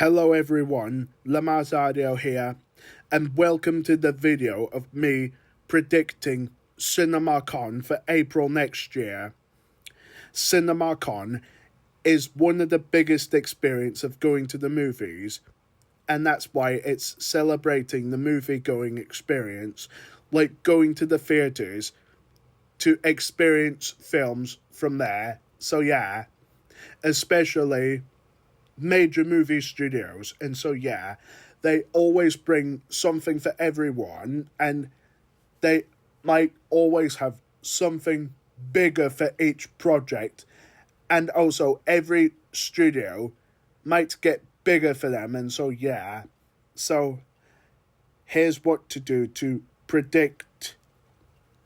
Hello everyone, Lamazadio here, and welcome to the video of me predicting CinemaCon for April next year. CinemaCon is one of the biggest experiences of going to the movies, and that's why it's celebrating the movie-going experience, like going to the theatres to experience films from there. So yeah, especially major movie studios, and so yeah, they always bring something for everyone, and they might always have something bigger for each project, and also every studio might get bigger for them, and so yeah. So here's what to do to predict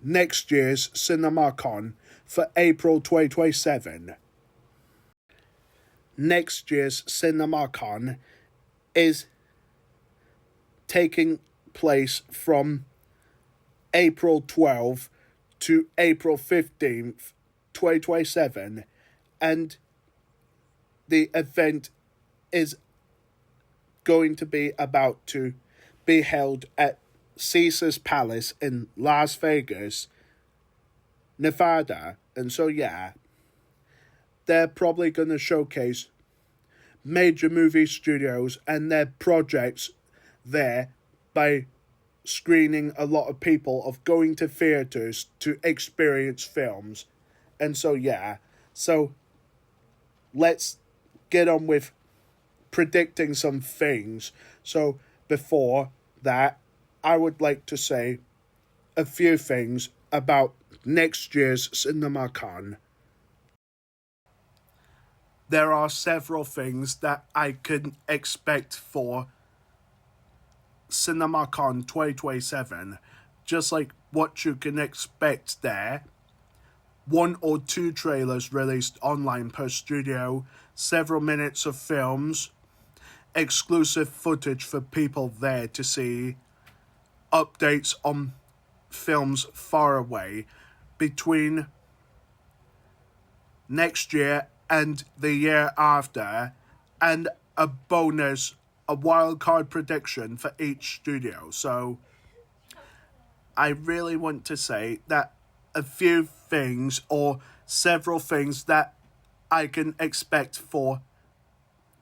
next year's CinemaCon for April 2027. Next year's CinemaCon is taking place from April 12th to April 15th, 2027, and the event is going to be about to be held at Caesar's Palace in Las Vegas, Nevada, and so yeah, they're probably going to showcase major movie studios and their projects there by screening a lot of people of going to theatres to experience films. And so yeah, so let's get on with predicting some things. So before that, I would like to say a few things about next year's CinemaCon. There are several things that I can expect for CinemaCon 2027, just like what you can expect there. 1 or 2 trailers released online per studio, several minutes of films, exclusive footage for people there to see, updates on films far away between next year and the year after, and a bonus, a wildcard prediction for each studio. So I really want to say that a few things or several things that I can expect for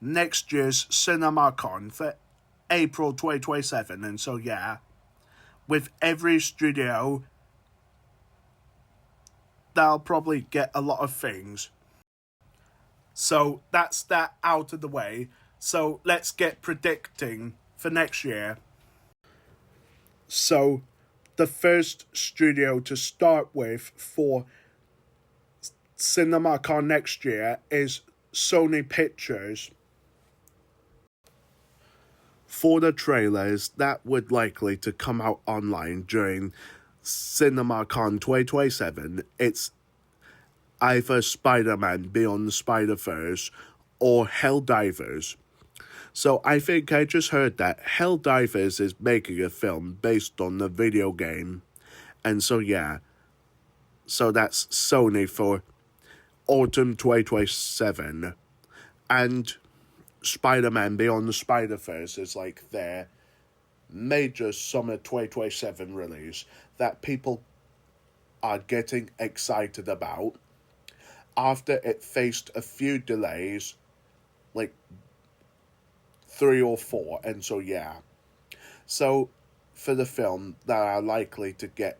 next year's CinemaCon for April 2027. And so yeah, with every studio, they'll probably get a lot of things. So that's that out of the way. So let's get predicting for next year. So the first studio to start with for CinemaCon next year is Sony Pictures. For the trailers that would likely to come out online during CinemaCon 2027, it's either Spider-Man Beyond the Spider-Verse or Helldivers. So I think I just heard that Helldivers is making a film based on the video game. And so yeah, so that's Sony for autumn 2027. And Spider-Man Beyond the Spider-Verse is like their major summer 2027 release that people are getting excited about after it faced a few delays, like 3 or 4, and so yeah. So for the film that are likely to get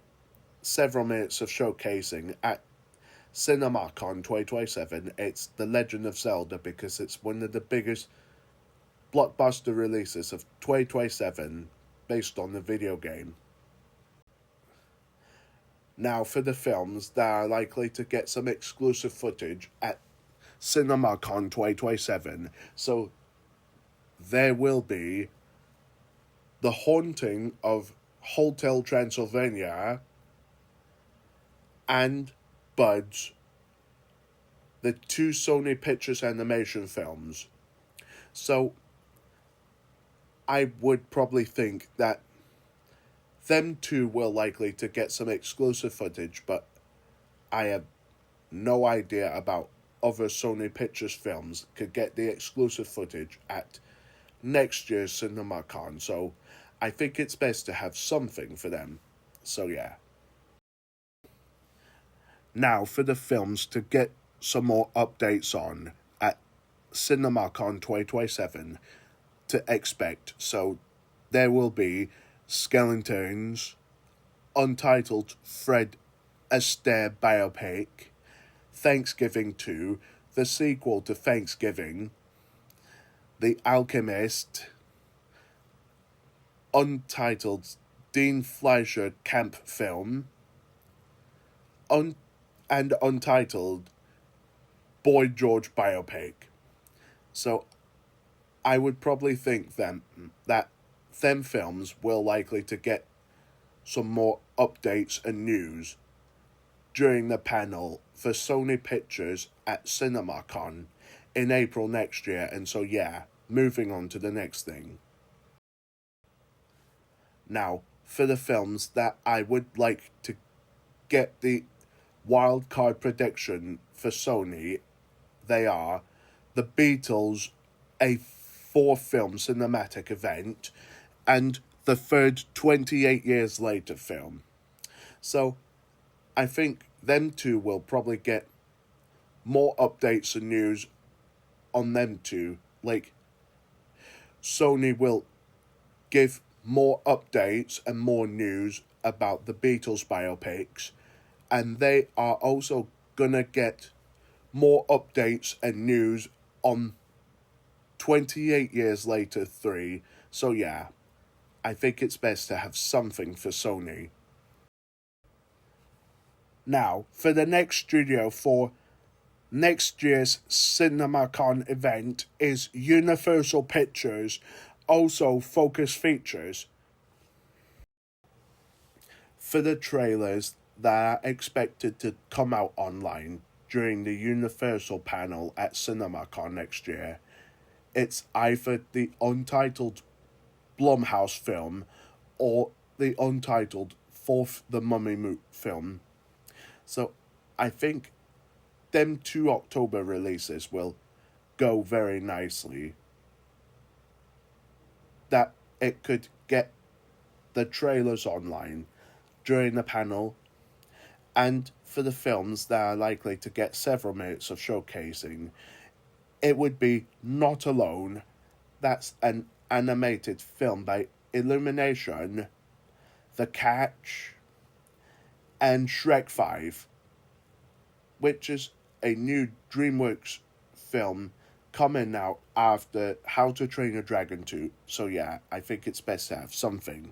several minutes of showcasing at CinemaCon 2027, it's The Legend of Zelda, because it's one of the biggest blockbuster releases of 2027 based on the video game. Now for the films that are likely to get some exclusive footage at CinemaCon 2027. So there will be The Haunting of Hotel Transylvania and Buds, the 2 Sony Pictures animation films. So I would probably think that them 2 will likely to get some exclusive footage, but I have no idea about other Sony Pictures films could get the exclusive footage at next year's CinemaCon, so I think it's best to have something for them. So yeah. Now for the films to get some more updates on at CinemaCon 2027 to expect. So there will be Skeletons, Untitled Fred Astaire biopic, Thanksgiving 2, the sequel to Thanksgiving, The Alchemist, Untitled Dean Fleischer camp film, and Untitled Boy George biopic. So I would probably think that them films will likely to get some more updates and news during the panel for Sony Pictures at CinemaCon in April next year. And so yeah, moving on to the next thing. Now, for the films that I would like to get the wildcard prediction for Sony, they are The Beatles, a 4-film cinematic event, and the third 28 Years Later film. So I think them two will probably get more updates and news on them two. Like, Sony will give more updates and more news about the Beatles biopics, and they are also gonna get more updates and news on 28 Years Later 3. So yeah, I think it's best to have something for Sony. Now, for the next studio for next year's CinemaCon event is Universal Pictures, also Focus Features. For the trailers that are expected to come out online during the Universal panel at CinemaCon next year, it's either the untitled Blumhouse film or the untitled fourth The Mummy film. So I think them 2 October releases will go very nicely. That it could get the trailers online during the panel, and for the films that are likely to get several minutes of showcasing, it would be Not Alone. That's an animated film by Illumination, The Catch, and Shrek 5, which is a new DreamWorks film coming out after How to Train Your Dragon 2. So yeah, I think it's best to have something.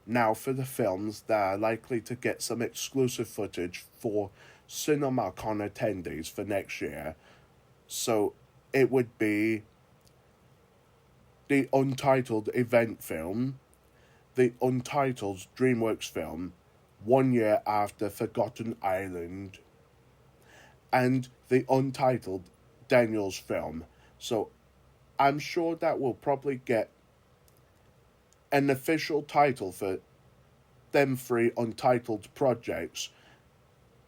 Now for the films that are likely to get some exclusive footage for CinemaCon attendees for next year. So it would be the Untitled event film, the Untitled DreamWorks film, 1 year after Forgotten Island, and the Untitled Daniels film. So I'm sure that will probably get an official title for them 3 untitled projects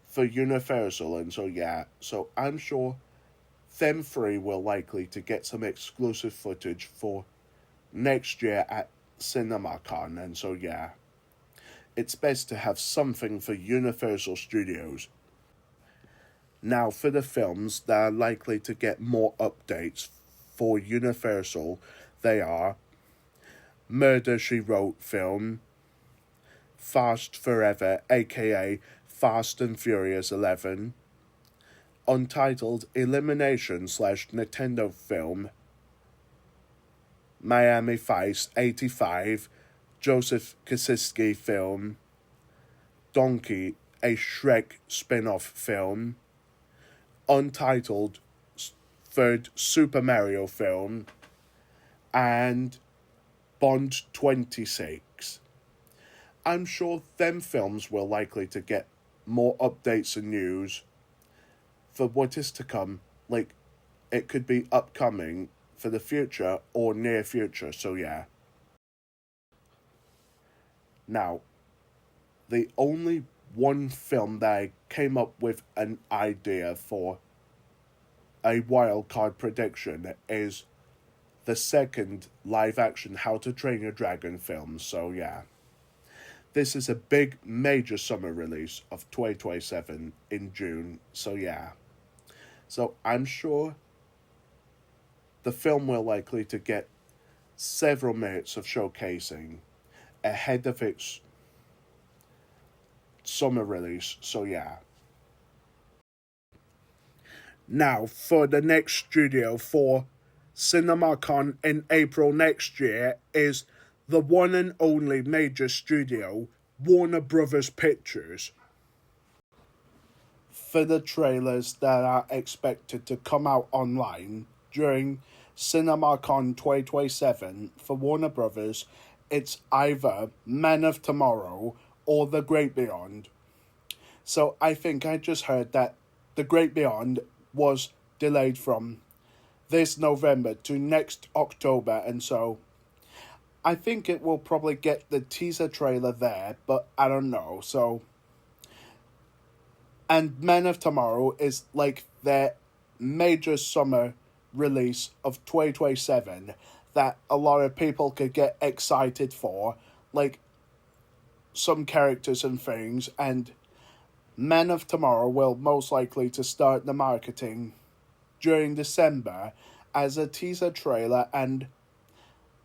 for Universal, and so yeah, so I'm sure them 3 will likely to get some exclusive footage for next year at CinemaCon, and so yeah, it's best to have something for Universal Studios. Now for the films that are likely to get more updates for Universal, they are Murder, She Wrote film, Fast Forever, aka Fast and Furious 11, Untitled Elimination / Nintendo film, Miami Vice 85, Joseph Kosinski film, Donkey, a Shrek spin-off film, Untitled third Super Mario film, and Bond 26. I'm sure them films will likely to get more updates and news for what is to come. Like, it could be upcoming for the future or near future, so yeah. Now, the only one film that I came up with an idea for a wild card prediction is the second live action How to Train Your Dragon film. So yeah, this is a big major summer release of 2027 in June. So yeah, so I'm sure the film will likely to get several minutes of showcasing ahead of its summer release. So yeah. Now for the next studio for CinemaCon in April next year is the one and only major studio, Warner Brothers Pictures. For the trailers that are expected to come out online during CinemaCon 2027 for Warner Brothers, it's either Man of Tomorrow or The Great Beyond. So I think I just heard that The Great Beyond was delayed from this November to next October, and so I think it will probably get the teaser trailer there, but I don't know. So, and Men of Tomorrow is like their major summer release of 2027 that a lot of people could get excited for, like some characters and things, and Men of Tomorrow will most likely to start the marketing during December as a teaser trailer, and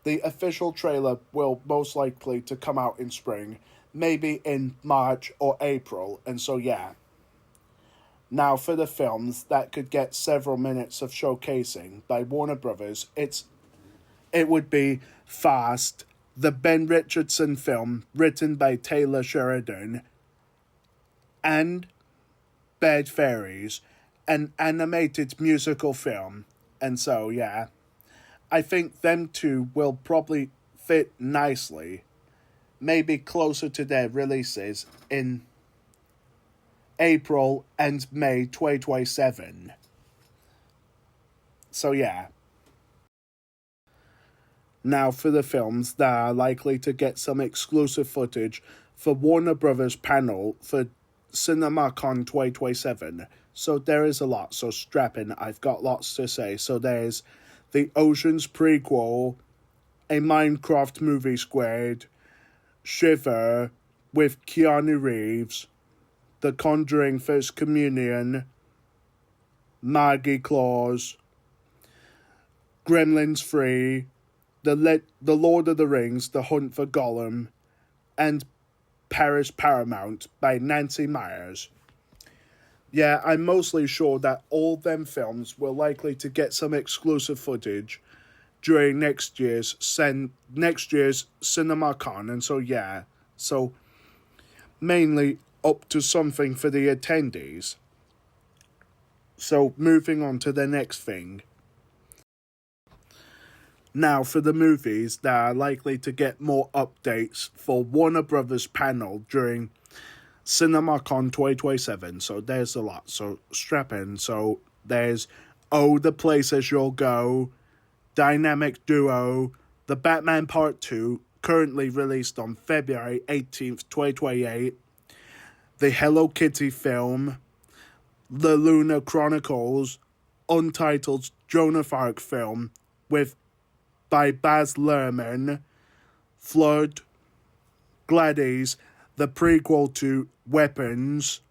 the official trailer will most likely to come out in spring, maybe in March or April, and so yeah. Now for the films that could get several minutes of showcasing by Warner Brothers, it would be Fast, the Ben Richardson film written by Taylor Sheridan, and Bad Fairies, an animated musical film. And so, yeah, I think them two will probably fit nicely, maybe closer to their releases in April and May 2027. So, yeah. Now for the films that are likely to get some exclusive footage for Warner Brothers panel for CinemaCon 2027. So there is a lot, so strap in, I've got lots to say. So there's the Oceans prequel, a Minecraft movie squared, Shiver with Keanu Reeves, The Conjuring First Communion, Maggie Claus, Gremlins 3, the Lord of the Rings, The Hunt for Gollum, and Paris Paramount by Nancy Myers. Yeah, I'm mostly sure that all them films will likely to get some exclusive footage during next year's CinemaCon, and so yeah, so mainly up to something for the attendees. So moving on to the next thing. Now for the movies that are likely to get more updates for Warner Brothers panel during CinemaCon 2027. So there's a lot, so strap in. So there's Oh, the Places You'll Go, Dynamic Duo, The Batman Part 2, currently released on February 18th, 2028, the Hello Kitty film, The Lunar Chronicles, untitled Joan of Arc film by Baz Luhrmann, Flood, Gladys, the prequel to Weapons,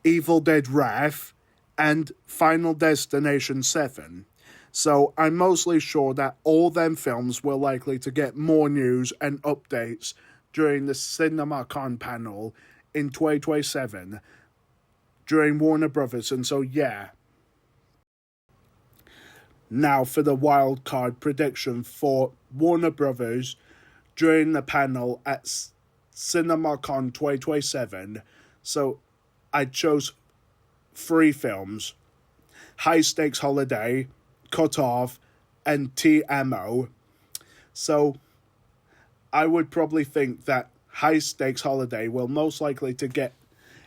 Evil Dead Wrath, and Final Destination 7. So I'm mostly sure that all them films will likely to get more news and updates during the CinemaCon panel in 2027 during Warner Brothers, and so yeah. Now for the wild card prediction for Warner Brothers during the panel at CinemaCon 2027. So I chose 3 films: High Stakes Holiday, Cut Off, and TMO. So I would probably think that High Stakes Holiday will most likely to get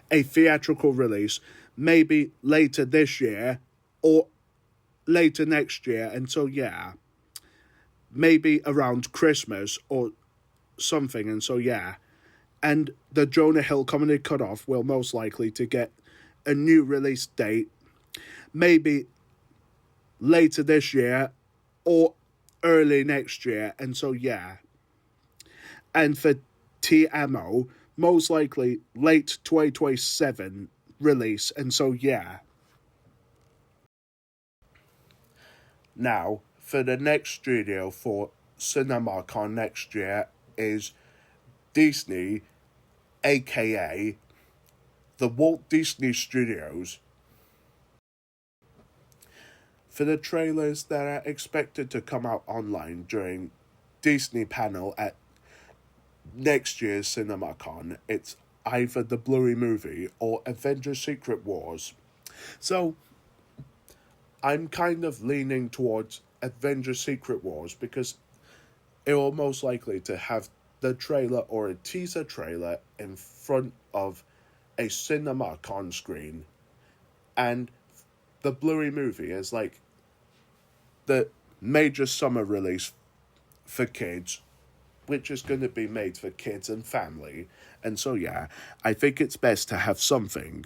a theatrical release maybe later this year or later next year, and so yeah, maybe around Christmas or something, and so yeah. And the Jonah Hill comedy Cut Off will most likely to get a new release date maybe later this year or early next year, and so yeah. And for TMO, most likely late 2027 release, and so yeah. Now, for the next studio for CinemaCon next year is Disney, aka the Walt Disney Studios. For the trailers that are expected to come out online during Disney panel at next year's CinemaCon, it's either the Blu-ray movie or Avengers Secret Wars. So, I'm kind of leaning towards Avengers Secret Wars because it will most likely to have the trailer or a teaser trailer in front of a CinemaCon screen, and the Blu-ray movie is like the major summer release for kids, which is going to be made for kids and family, and so yeah, I think it's best to have something.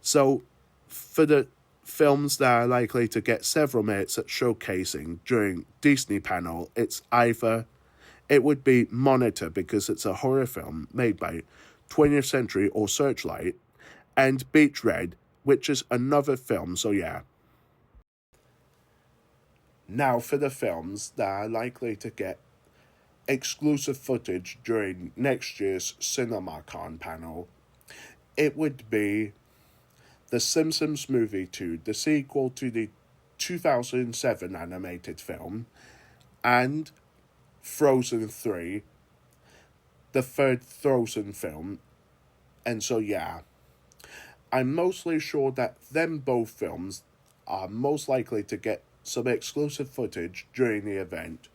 So for the films that are likely to get several minutes at showcasing during Disney panel, it would be Monitor because it's a horror film made by 20th Century or Searchlight, and Beach Red, which is another film, so yeah. Now for the films that are likely to get exclusive footage during next year's CinemaCon panel, it would be The Simpsons Movie 2, the sequel to the 2007 animated film, and Frozen 3, the third Frozen film, and so yeah. I'm mostly sure that them both films are most likely to get some exclusive footage during the event,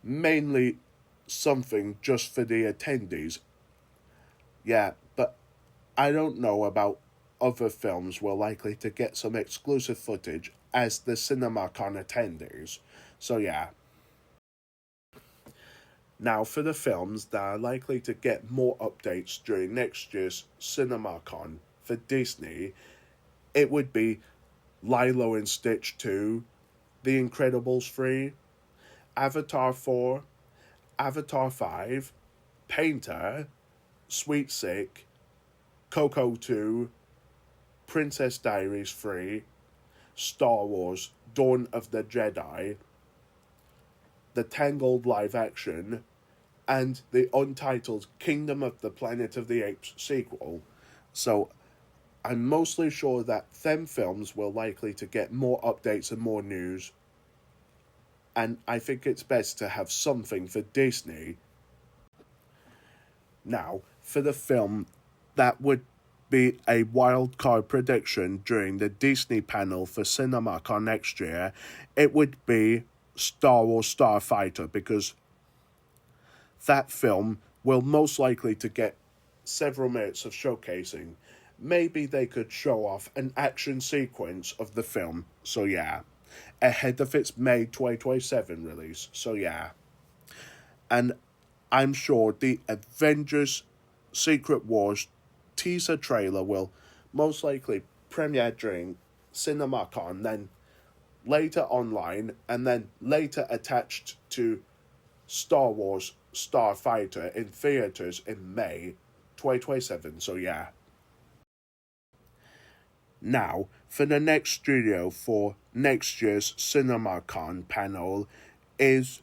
mainly something just for the attendees. Yeah, but I don't know about other films will likely to get some exclusive footage as the CinemaCon attendees. So yeah. Now for the films that are likely to get more updates during next year's CinemaCon for Disney, it would be Lilo and Stitch 2, The Incredibles 3, Avatar 4, Avatar 5, Painter, Sweet Sick, Coco 2, Princess Diaries 3, Star Wars Dawn of the Jedi, the Tangled live action, and the untitled Kingdom of the Planet of the Apes sequel. So I'm mostly sure that them films will likely to get more updates and more news, and I think it's best to have something for Disney. Now, for the film that would be a wild card prediction during the Disney panel for CinemaCon next year, it would be Star Wars Starfighter, because that film will most likely to get several minutes of showcasing. Maybe they could show off an action sequence of the film, so yeah, ahead of its May 2027 release, so yeah. And I'm sure the Avengers Secret Wars teaser trailer will most likely premiere during CinemaCon, then later online, and then later attached to Star Wars Starfighter in theaters in May 2027, so yeah. Now, for the next studio for next year's CinemaCon panel is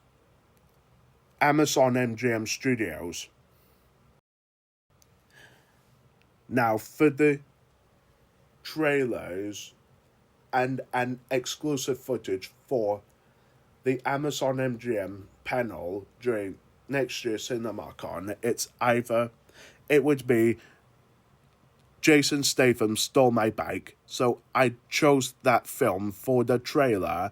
Amazon MGM Studios. Now, for the trailers and exclusive footage for the Amazon MGM panel during next year's CinemaCon, it would be Jason Statham Stole My Bike. So I chose that film for the trailer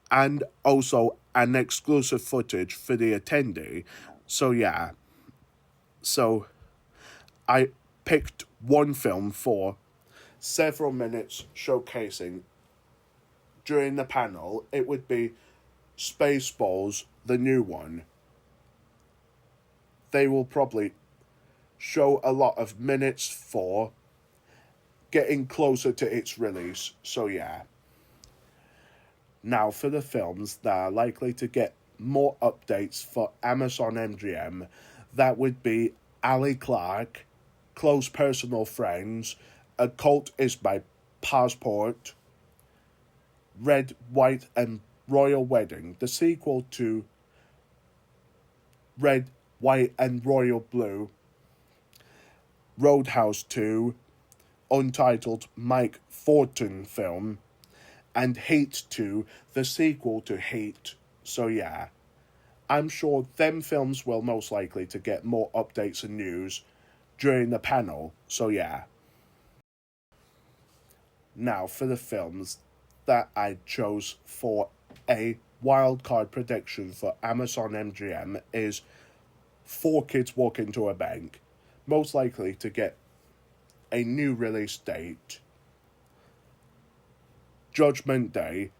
and also an exclusive footage for the attendee. So yeah. So I picked one film for several minutes showcasing during the panel. It would be Spaceballs, the new one. They will probably show a lot of minutes for getting closer to its release, so yeah. Now, for the films that are likely to get more updates for Amazon MGM, that would be Ali Clark, Close Personal Friends, A Cult Is My Passport, Red, White, and Royal Wedding, the sequel to Red, White, and Royal Blue, Roadhouse 2, untitled Mike Fortin film, and Heat 2, the sequel to Heat. So yeah, I'm sure them films will most likely to get more updates and news during the panel. So yeah. Now for the films that I chose for a wildcard prediction for Amazon MGM is Four Kids Walk Into a Bank, most likely to get a new release date, Judgment Day,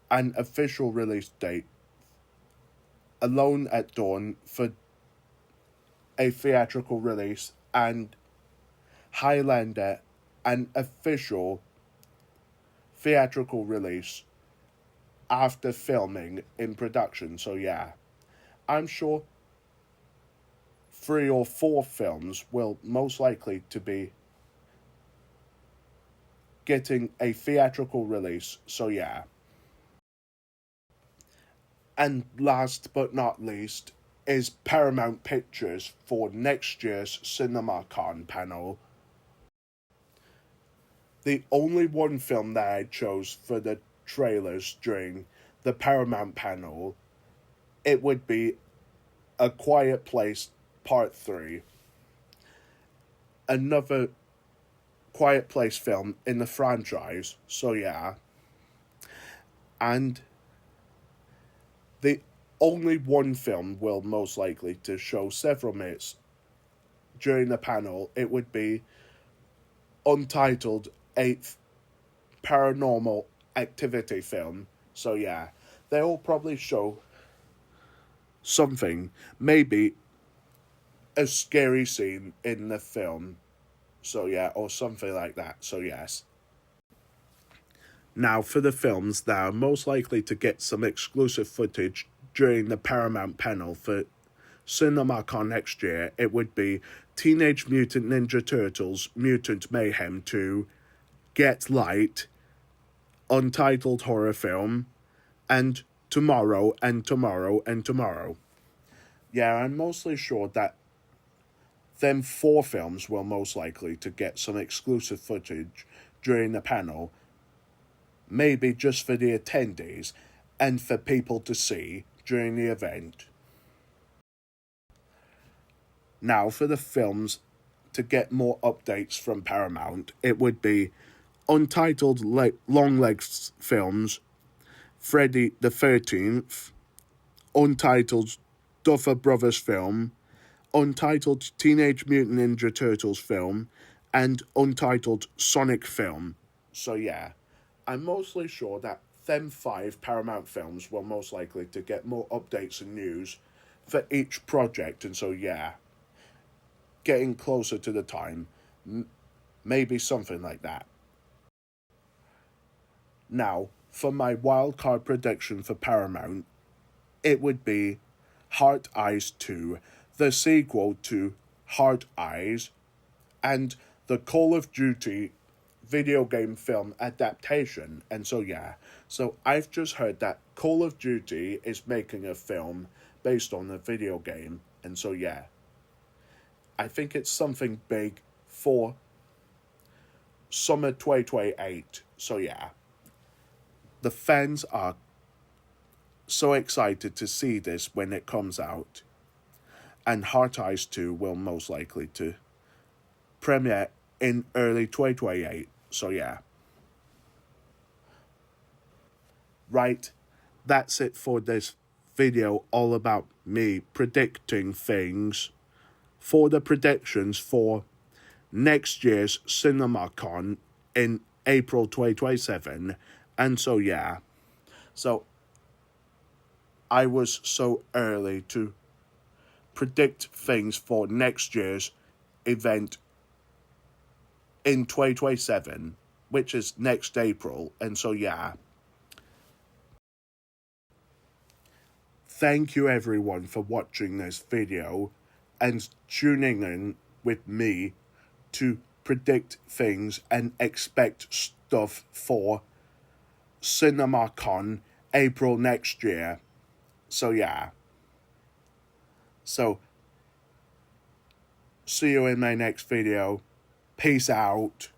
an official release date, Alone at Dawn for a theatrical release, and Highlander, an official theatrical release after filming in production. So yeah, I'm sure 3 or 4 films will most likely to be getting a theatrical release. So yeah. And last but not least is Paramount Pictures for next year's CinemaCon panel. The only one film that I chose for the trailers during the Paramount panel, it would be A Quiet Place Part 3. Another Quiet Place film in the franchise, so yeah. And the only one film will most likely to show several minutes during the panel. It would be untitled 8th Paranormal Activity film. So yeah, they'll probably show something, maybe a scary scene in the film. So yeah, or something like that. So yes. Now for the films that are most likely to get some exclusive footage during the Paramount panel for CinemaCon next year, it would be Teenage Mutant Ninja Turtles Mutant Mayhem 2, Get Light, untitled horror film, and Tomorrow and Tomorrow and Tomorrow. Yeah, I'm mostly sure that them 4 films will most likely to get some exclusive footage during the panel, maybe just for the attendees and for people to see during the event. Now for the films to get more updates from Paramount, it would be untitled Longlegs films, Friday the 13th, untitled Duffer Brothers film, untitled Teenage Mutant Ninja Turtles film, and untitled Sonic film. So yeah, I'm mostly sure that them 5 Paramount films will most likely to get more updates and news for each project, and so yeah, getting closer to the time, maybe something like that. Now, for my wildcard prediction for Paramount, it would be Heart Eyes 2, the sequel to Heart Eyes, and the Call of Duty video game film adaptation. And so yeah, so I've just heard that Call of Duty is making a film based on a video game, and so yeah, I think it's something big for summer 2028. So yeah, the fans are so excited to see this when it comes out, and Heart Eyes 2 will most likely to premiere in early 2028. So yeah. Right, that's it for this video all about me predicting things for the predictions for next year's CinemaCon in April 2027. And so yeah, so I was so early to predict things for next year's event in 2027, which is next April. And so yeah, thank you everyone for watching this video and tuning in with me to predict things and expect stuff for CinemaCon April next year. So yeah. So see you in my next video. Peace out.